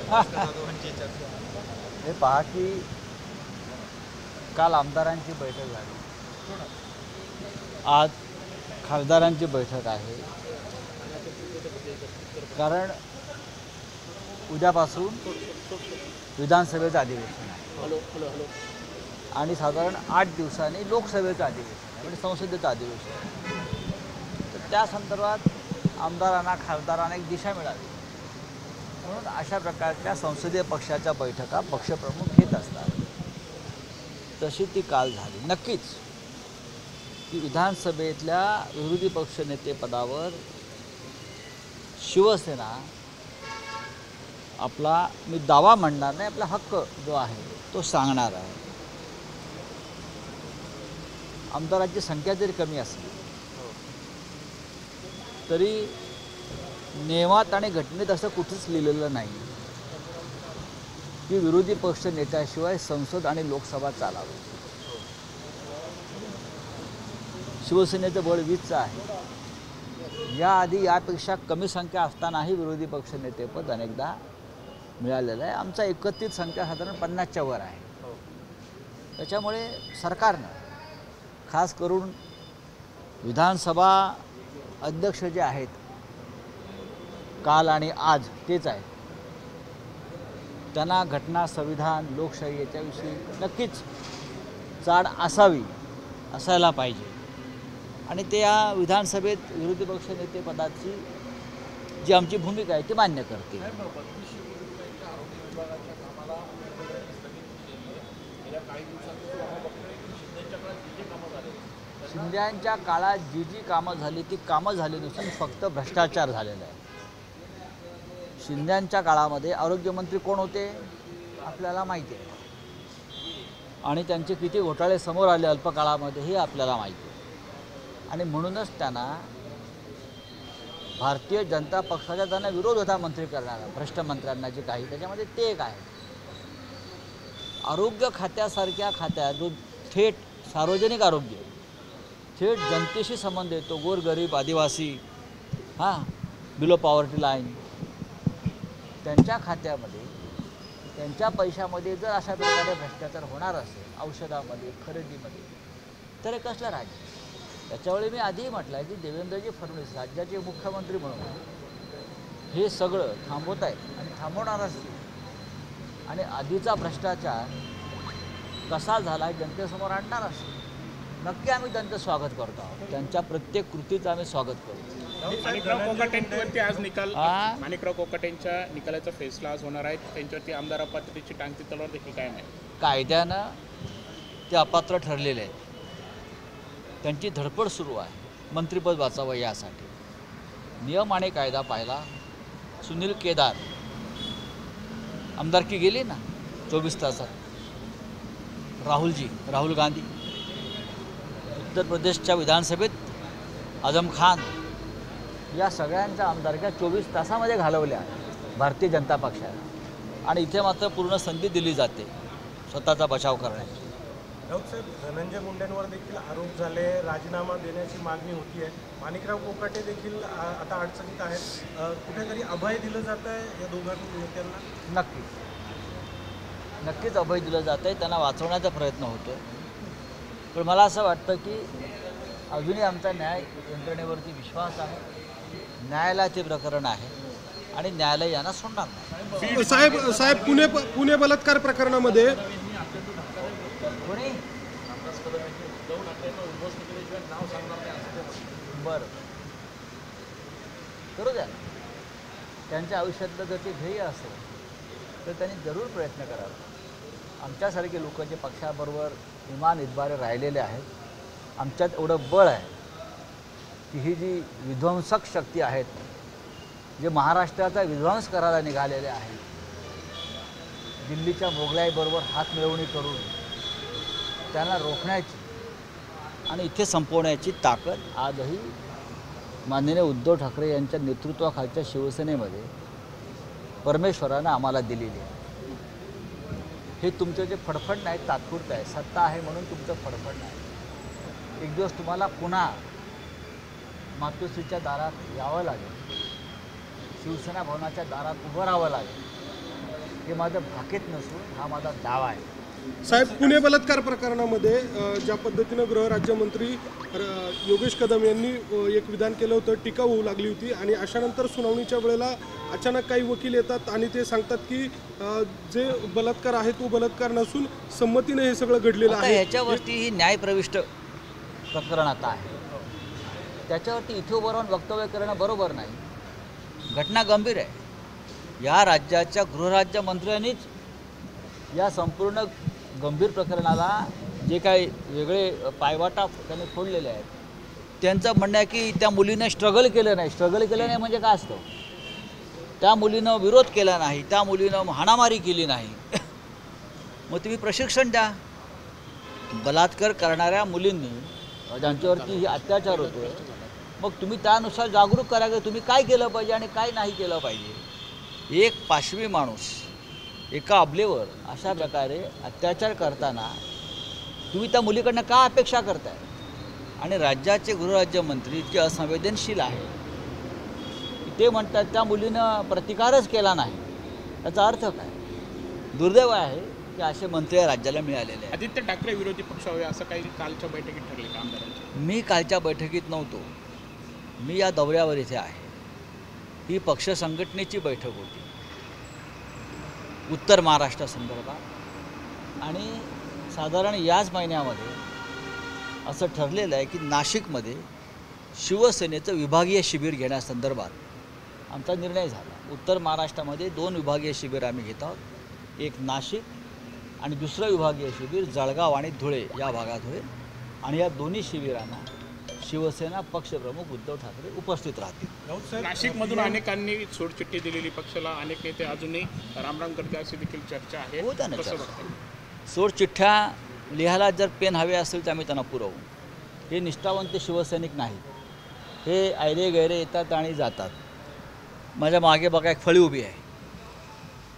हे पहा की काल आमदारांची बैठक झाली, आज खासदारांची बैठक आहे. कारण उद्यापासून विधानसभेचं अधिवेशन आहे आणि साधारण 8 दिवसांनी लोकसभेचं अधिवेशन म्हणजे संसदेचं अधिवेशन. तर त्या संदर्भात आमदारांना खासदारांना एक दिशा मिळावी म्हणून अशा प्रकारच्या संसदीय पक्षाच्या बैठका पक्षप्रमुख घेत असतात. तशी ती काल झाली. नक्कीच की विधानसभेतल्या विरोधी पक्षनेतेपदावर शिवसेना आपला, मी दावा म्हणणार नाही, आपला हक्क जो आहे तो सांगणार आहे. आमदारांची संख्या जरी कमी असली तरी नियमात आणि घटनेत असं कुठेच लिहिलेलं नाही की विरोधी पक्ष नेत्याशिवाय संसद आणि लोकसभा चालावी. शिवसेनेचं बळ 20चं आहे. याआधी यापेक्षा कमी संख्या असतानाही विरोधी पक्ष नेतेपद अनेकदा मिळालेलं आहे. आमचा एकत्रित संख्या साधारण 50च्या वर आहे. त्याच्यामुळे सरकारनं खास करून विधानसभा अध्यक्ष जे आहेत काल आणि आज तेच आहेत, त्यांना घटना, संविधान, लोकशाही याच्याविषयी नक्कीच जाण असायला पाहिजे आणि ते या विधानसभेत विरोधी पक्ष नेतेपदाची जी आमची भूमिका आहे ती मान्य करतील. शिंदेच्या काळात जी कामं झाली ती कामं झाली नसून फक्त भ्रष्टाचार झालेला आहे. शिंदेच्या काळामध्ये आरोग्यमंत्री कोण होते आपल्याला माहिती आहे आणि त्यांचे किती घोटाळे समोर आले अल्पकाळामध्ये हे आपल्याला माहिती आहे. आणि म्हणूनच त्यांना भारतीय जनता पक्षाचा त्यांना विरोध होता मंत्री करणारा, भ्रष्ट मंत्र्यांना जे काही, त्याच्यामध्ये ते एक आहे. आरोग्य खात्यासारख्या खात्यात जो थेट सार्वजनिक आरोग्य, थेट जनतेशी संबंध येतो, गोरगरीब, आदिवासी, बिलो पॉवर्टी लाईन, त्यांच्या खात्यामध्ये त्यांच्या पैशामध्ये जर अशा प्रकारे भ्रष्टाचार होणार असेल औषधामध्ये, खरेदीमध्ये, तर हे कसलं राज्य? त्याच्यावेळी मी आधीही म्हटलं आहे की देवेंद्रजी फडणवीस राज्याचे मुख्यमंत्री म्हणून हे सगळं थांबवत आहेत आणि थांबवणार असतील आणि आधीचा भ्रष्टाचार कसा झाला आहे जनतेसमोर आणणार असेल. नक्की आम्ही त्यांचं स्वागत करतो आहोत. त्यांच्या प्रत्येक कृतीचं आम्ही स्वागत करतो. माणिकराव कोकाटेंवरती आज निकाल, माणिकराव कोकाटेंच्या निकालाचा फैसला आज होणार आहे. त्यांच्यावरती आमदार अपात्रतेची टांगती तलवार देखील कायम आहे. कायद्यानं ते अपात्र ठरलेले आहेत. त्यांची धडपड सुरू आहे मंत्रिपद वाचावं यासाठी. नियम आणि कायदा पाहिला. सुनील केदार आमदारकी गेली ना 24 तासात. राहुल गांधी उत्तर प्रदेशच्या विधानसभेत, आझम खान, या सगळ्यांच्या आमदारक्या 24 तासामध्ये घालवल्या भारतीय जनता पक्षाला. आणि इथे मात्र पूर्ण संधी दिली जाते स्वतःचा बचाव करण्याची. साहेब, धनंजय मुंडेंवर देखील आरोप झाले, राजीनामा देण्याची मागणी होती आहे. माणिकराव कोकाटे देखील आता अडचणीत आहेत. कुठेतरी अभय दिलं जात आहे या दोघांनी नेत्यांना? नक्कीच अभय दिलं जात आहे. त्यांना वाचवण्याचा प्रयत्न होतो आहे. पण मला असं वाटतं की अजूनही आमचा न्याय यंत्रणेवरती विश्वास आहे. न्यायालयाचे प्रकरण आहे आणि न्यायालय यांना सोडणार नाही. साहेब पुणे बलात्कार प्रकरणामध्ये बरं करू द्या. त्यांच्या आयुष्यातलं जर ते ध्येय असेल तर त्यांनी जरूर प्रयत्न करावा. आमच्यासारखे लोक जे पक्षाबरोबर इमान इतबारे राहिलेले आहेत, आमच्यात एवढं बळ आहे की ही जी विध्वंसक शक्ती आहेत, जे महाराष्ट्राचा विध्वंस करायला निघालेले आहेत, दिल्लीच्या मोगलाईबरोबर हात मिळवणी करून त्यांना रोखण्याची आणि इथे संपवण्याची ताकद आजही माननीय उद्धव ठाकरे यांच्या नेतृत्वाखालच्या शिवसेनेमध्ये परमेश्वरानं आम्हाला दिलेली आहे. हे तुमचं जे फडफड नाही तात्पुरतं आहे. सत्ता आहे म्हणून तुमचं फडफड नाही. एक दिवस तुम्हाला पुन्हा मातोश्रीच्या दारात यावं लागेल, शिवसेना भवनाच्या दारात उभं राहावं लागेल हे माझं भाकीत नसून हा माझा दावा आहे. साहेब, पुणे बलात्कार प्रकरणामध्ये ज्या पद्धतीनं गृहराज्यमंत्री योगेश कदम यांनी एक विधान केलं होतं, टीका होऊ लागली होती आणि अशानंतर सुनावणीच्या वेळेला अचानक काही वकील येतात आणि ते सांगतात की जे बलात्कार आहे तो बलात्कार नसून संमतीने हे सगळं घडलेलं आता आहे. ह्याच्यावरती ही न्यायप्रविष्ट प्रकरण आता आहे, त्याच्यावरती इथे उभं राहून वक्तव्य करणं बरोबर नाही. घटना गंभीर आहे. या राज्याच्या गृहराज्यमंत्र्यांनीच या संपूर्ण गंभीर प्रकरणाला जे काही वेगळे पायवाटा त्यांनी फोडलेले आहेत, त्यांचं म्हणणं आहे की त्या मुलीनं स्ट्रगल केलं नाही म्हणजे काय असतं, त्या मुलीनं विरोध केला नाही, त्या मुलीनं हाणामारी केली नाही. मग तुम्ही प्रशिक्षण द्या. बलात्कार करणाऱ्या मुलींनी ज्यांच्यावरती ही अत्याचार होतो, मग तुम्ही त्यानुसार जागरूक करा की तुम्ही काय केलं पाहिजे आणि काय नाही केलं पाहिजे. एक पाशवी माणूस एका अबलेवर अशा प्रकारे अत्याचार करताना तुम्ही त्या मुलीकडनं का अपेक्षा करताय. आणि राज्याचे गृहराज्यमंत्री इतके असंवेदनशील आहे की ते म्हणतात त्या मुलीनं प्रतिकारच केला नाही. याचा अर्थ काय. दुर्दैव आहे की असे मंत्री राज्याला मिळालेले आहेत. आदित्य ठाकरे विरोधी पक्ष हवे असं काही कालच्या बैठकीत ठरले का आमदारांची? मी कालच्या बैठकीत नव्हतो, मी या दौऱ्यावर इथे आहे. ही पक्ष संघटनेची बैठक होती उत्तर महाराष्ट्रासंदर्भात आणि साधारण याच महिन्यामध्ये असं ठरलेलं आहे की नाशिकमध्ये शिवसेनेचं विभागीय शिबिर घेण्यासंदर्भात आमचा निर्णय झाला. उत्तर महाराष्ट्रामध्ये 2 विभागीय शिबिर आम्ही घेत आहोत. एक नाशिक आणि दुसरं विभागीय शिबिर जळगाव आणि धुळे या भागात होईल आणि या दोन्ही शिबिरांना शिवसेना पक्षप्रमुख उद्धव ठाकरे उपस्थित राहतील. नाशिकमधून अनेकांनी सोडचिठ्ठी दिलेली पक्षाला, अनेक नेते अजूनही रामराम करते अशी देखील चर्चा आहे. हो त्यांना कसं चर्चा. बघताय? सोडचिठ्ठ्या लिहायला जर पेन हवे असेल तर आम्ही त्यांना पुरवू. हे निष्ठावंत शिवसैनिक नाहीत, हे ऐरे गैरे येतात आणि जातात. माझ्या मागे बघा एक फळी उभी आहे,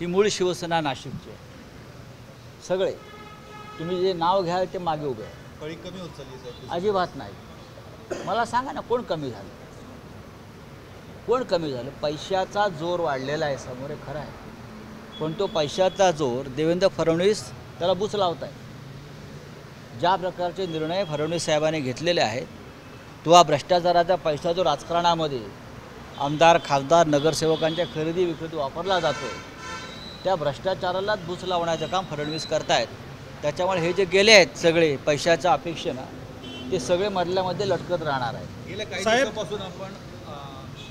ही मूळ शिवसेना नाशिकची आहे. सगळे तुम्ही जे नाव घ्याल ते मागे उभे आहे. फळी कमी होत चालली साहेब. अजिबात नाही. मला सांगा ना कोण कमी झालं, कोण कमी झालं. पैशाचा जोर वाढलेला आहे समोर, हे खरं आहे. पण तो पैशाचा जोर देवेंद्र फडणवीस त्याला बुच लावत आहे. ज्या प्रकारचे निर्णय फडणवीस साहेबांनी घेतलेले आहेत, तो हा भ्रष्टाचाराचा पैसा जो राजकारणामध्ये आमदार खासदार नगरसेवकांच्या खरेदी विक्रीत वापरला जातो, त्या भ्रष्टाचारालाच बुच लावण्याचं काम फडणवीस करतायत. त्याच्यामुळे हे जे गेले आहेत सगळे पैशाच्या अपेक्षेनं, ते सगळे मधल्यामध्ये लटकत राहणार आहे. गेल्या काही साहेब- दिवसापासून आपण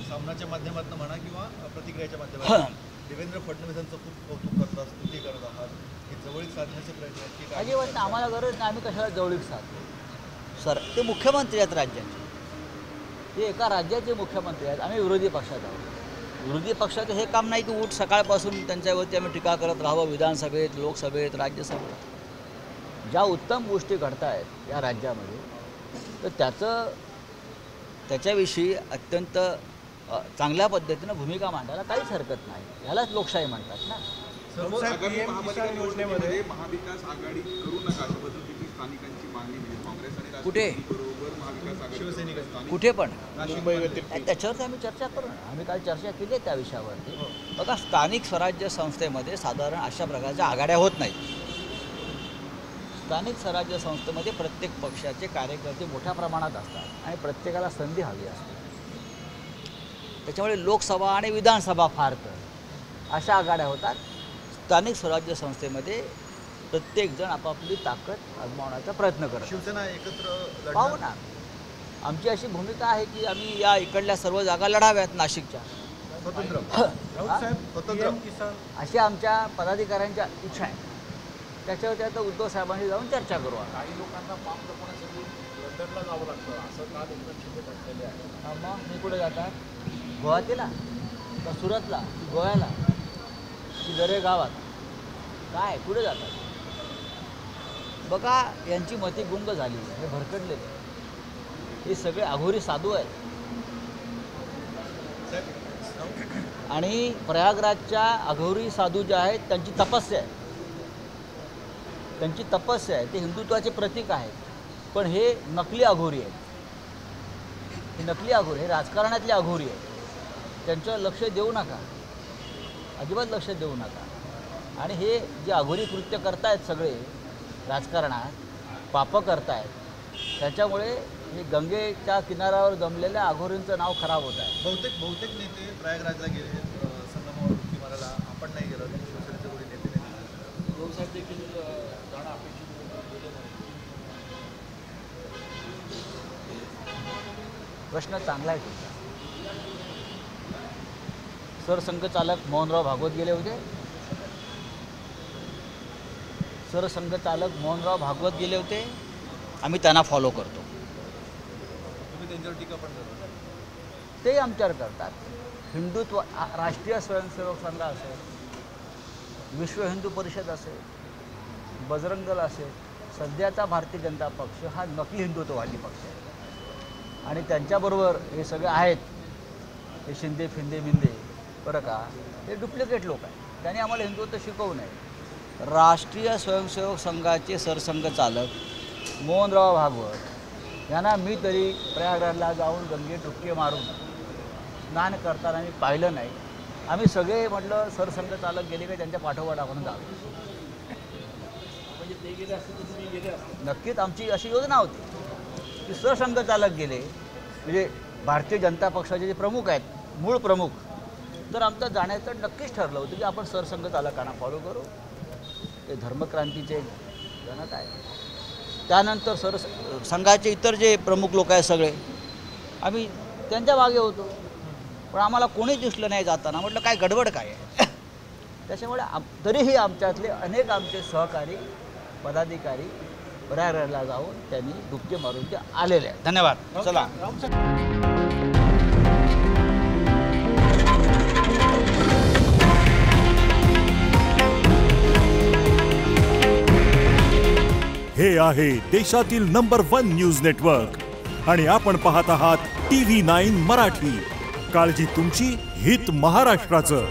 सामनाच्या माध्यमातून म्हणा किंवा प्रतिक्रियाच्या माध्यमातून देवेंद्र फडणवीसांचं खूप कौतुक करतात, स्तुती करत आहात, की जवळीक साधण्याचे प्रयत्न आहेत की काय? अजिबात नाही. आम्हाला गरज नाही. आम्ही कशाला जवळीक साधतो. सर ते मुख्यमंत्री आहेत राज्याचे, ते एका राज्याचे मुख्यमंत्री आहेत. आम्ही विरोधी पक्षात आहोत. विरोधी पक्षाचं हे काम नाही की उठ सकाळपासून त्यांच्यावरती आम्ही टीका करत राहावं विधानसभेत, लोकसभेत, राज्यसभेत. ज्या उत्तम गोष्टी घडत आहेत या राज्यामध्ये, तर त्याच्याविषयी अत्यंत चांगल्या पद्धतीनं भूमिका मांडायला काहीच हरकत नाही. ह्यालाच लोकशाही म्हणतात ना. PM किसान योजनेमध्ये महाविकास आघाडी करू नका अशा पद्धतीची स्थानिकांची मागणी म्हणजे काँग्रेस आणि कुठे बरोबर महाविकास आघाडी शिवसैनिक कुठे पण मुंबई व्यतिरिक्त त्याच्यावरती आम्ही चर्चा करू ना. आम्ही काल चर्चा केली आहे त्या विषयावरती. बघा स्थानिक स्वराज्य संस्थेमध्ये साधारण अशा प्रकारच्या आघाड्या होत नाहीत. स्थानिक स्वराज्य संस्थेमध्ये प्रत्येक पक्षाचे कार्यकर्ते मोठ्या प्रमाणात असतात आणि प्रत्येकाला संधी हवी असते. त्याच्यामुळे लोकसभा आणि विधानसभा फार तर अशा आघाड्या होतात. स्थानिक स्वराज्य संस्थेमध्ये प्रत्येकजण आपापली ताकद आजमावण्याचा प्रयत्न करतो. शिवसेना एकत्र पाहू ना. आमची अशी भूमिका आहे की आम्ही या इकडल्या सर्व जागा लढाव्यात नाशिकच्या. स्वतंत्र राऊत साहेब, स्वतंत्र. PM किसान अशी आमच्या पदाधिकाऱ्यांच्या इच्छा आहे. त्याच्यावरती आता उद्धव साहेबांशी जाऊन चर्चा करू. काही लोकांना पाप जपण्यासाठी लंडनला जावं लागतं असं काल एकनाथ म्हटलेले आहे. मग मी कुठे जातात? गुवाहाटीला का सुरतला की गोव्याला की दरे गावात काय कुठे जातात? बघा यांची मती गुंग झाली, हे भरकटलेले, हे सगळे अघोरी साधू आहेत. आणि प्रयागराजच्या अघोरी साधू जे आहेत त्यांची तपस्या आहे, त्यांची तपस्या आहे. ते हिंदुत्वाचे प्रतीक आहेत. पण हे नकली अघोरी आहेत. हे नकली अघोरी, हे राजकारणातले अघोरी आहेत. त्यांच्यावर लक्ष देऊ नका, अजिबात लक्ष देऊ नका. आणि हे जे अघोरी कृत्य करतायत सगळे राजकारणात, पापं करतायत, त्याच्यामुळे हे गंगेच्या किनाऱ्यावर जमलेल्या अघोरींचं नाव खराब होत आहे. बहुतेक नेते प्रयागराजला गेले संगमावर डुबकी मारायला. आपण नाही गेलो, शिवसेनेचे कोणी नेते नाही. लोकसाहेब देखील जाणं अपेक्षित होतं. प्रश्न चांगला आहे तुमचा. सरसंघचालक मोहनराव भागवत गेले होते. सरसंघचालक मोहनराव भागवत गेले होते. आम्ही त्यांना फॉलो करतो. तुम्ही त्यांच्यावर टीका पण करता. ते आमच्यावर करतात. हिंदुत्व, राष्ट्रीय स्वयंसेवक संघ असेल, विश्व हिंदू परिषद असेल, बजरंग दल असेल, सध्याचा भारतीय जनता पक्ष हा नकली हिंदुत्ववादी पक्ष आहे. आणि त्यांच्याबरोबर हे सगळे आहेत, हे शिंदे फिंदे बिंदे, बरं का, हे डुप्लिकेट लोक आहेत. त्यांनी आम्हाला हिंदुत्व शिकवू नये. राष्ट्रीय स्वयंसेवक संघाचे सरसंघचालक मोहनराव भागवत यांना मी तरी प्रयागराजला जाऊन गंगेत डुबके मारून स्नान करताना मी पाहिलं नाही. आम्ही सगळे म्हटलं सरसंघचालक गेले का त्यांच्या पाठोपाठ आपण जाऊ. म्हणजे ते गेले असते तर तुम्ही गेले असते. नक्कीच आमची अशी योजना होती की सरसंघचालक गेले म्हणजे भारतीय जनता पक्षाचे जे प्रमुख आहेत, मूळ प्रमुख, तर आमचं जाण्याचं नक्कीच ठरलं होतं की आपण सरसंघचालकांना फॉलो करू. ते धर्मक्रांतीचे जनक आहे. त्यानंतर संघाचे इतर जे प्रमुख लोक आहेत सगळे, आम्ही त्यांच्या मागे होतो. पण आम्हाला कोणीच दिसलं नाही जाताना. म्हटलं काय गडबड काय आहे. त्याच्यामुळे तरीही आमच्यातले अनेक आमचे सहकारी पदाधिकारी प्रयागराजला जाऊन त्यांनी डुबके मारून ते आलेले आहेत. धन्यवाद. चला. हे आहे देशातील नंबर 1 न्यूज नेटवर्क आणि आपण पाहत आहात TV9 मराठी. काळजी तुमची, हित महाराष्ट्राचं.